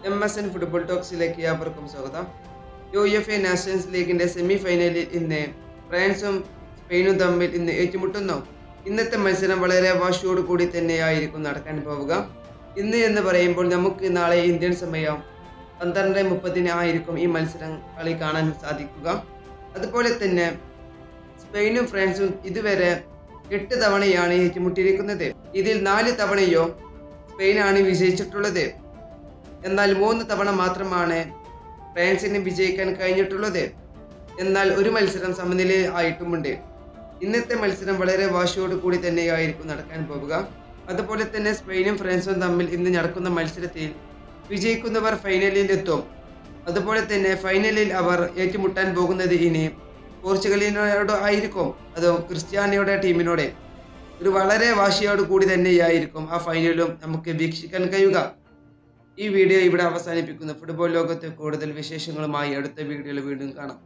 MSN football ടോക്സിലേക്ക് ഏവർക്കും സ്വാഗതം. UEFA nations ലീഗിന്റെ സെമി ഫൈനലിൽ ഇന്ന് ഫ്രാൻസും സ്പെയിനും തമ്മിൽ ഇന്ന് ഏറ്റുമുട്ടുന്നു. ഇന്നത്തെ മത്സരം വളരെ വാശിയോട് കൂടി തന്നെയായിരിക്കും നടക്കാൻ പോവുക. ഇന്ന് എന്ന് പറയുമ്പോൾ നമുക്ക് നാളെ ഇന്ത്യൻ സമയം 12:30 ആയിരിക്കും ഈ മത്സരം കളി കാണാൻ സാധിക്കുക. അതുപോലെ തന്നെ സ്പെയിനും ഫ്രാൻസും ഇതുവരെ 8 തവണയാണ് ഏറ്റുമുട്ടിയിരിക്കുന്നത്. ഇതിൽ 4 തവണയോ സ്പെയിനാണ് വിജയിച്ചിട്ടുള്ളത്. എന്നാൽ 3 തവണ മാത്രമാണ് ഫ്രാൻസിന് വിജയിക്കാൻ കഴിഞ്ഞിട്ടുള്ളത്. എന്നാൽ ഒരു മത്സരം സമനില ആയിട്ടുമുണ്ട്. ഇന്നത്തെ മത്സരം വളരെ വാശിയോട് കൂടി തന്നെയായിരിക്കും നടക്കാൻ പോവുക. അതുപോലെ തന്നെ സ്പെയിനും ഫ്രാൻസും തമ്മിൽ ഇന്ന് നടക്കുന്ന മത്സരത്തിൽ വിജയിക്കുന്നവർ ഫൈനലിൽ എത്തും. അതുപോലെ തന്നെ ഫൈനലിൽ അവർ ഏറ്റുമുട്ടാൻ പോകുന്നത് ഇനി പോർച്ചുഗലിനോട് ആയിരിക്കും, അതോ ക്രിസ്ത്യാനോയുടെ ടീമിനോട്. ഒരു വളരെ വാശിയോട് കൂടി തന്നെയായിരിക്കും ആ ഫൈനലും നമുക്ക് വീക്ഷിക്കാൻ കഴിയുക. ഈ വീഡിയോ ഇവിടെ അവസാനിപ്പിക്കുന്നു. ഫുട്ബോൾ ലോകത്തെ കൂടുതൽ വിശേഷങ്ങളുമായി അടുത്ത വീഡിയോയിൽ വീണ്ടും കാണാം.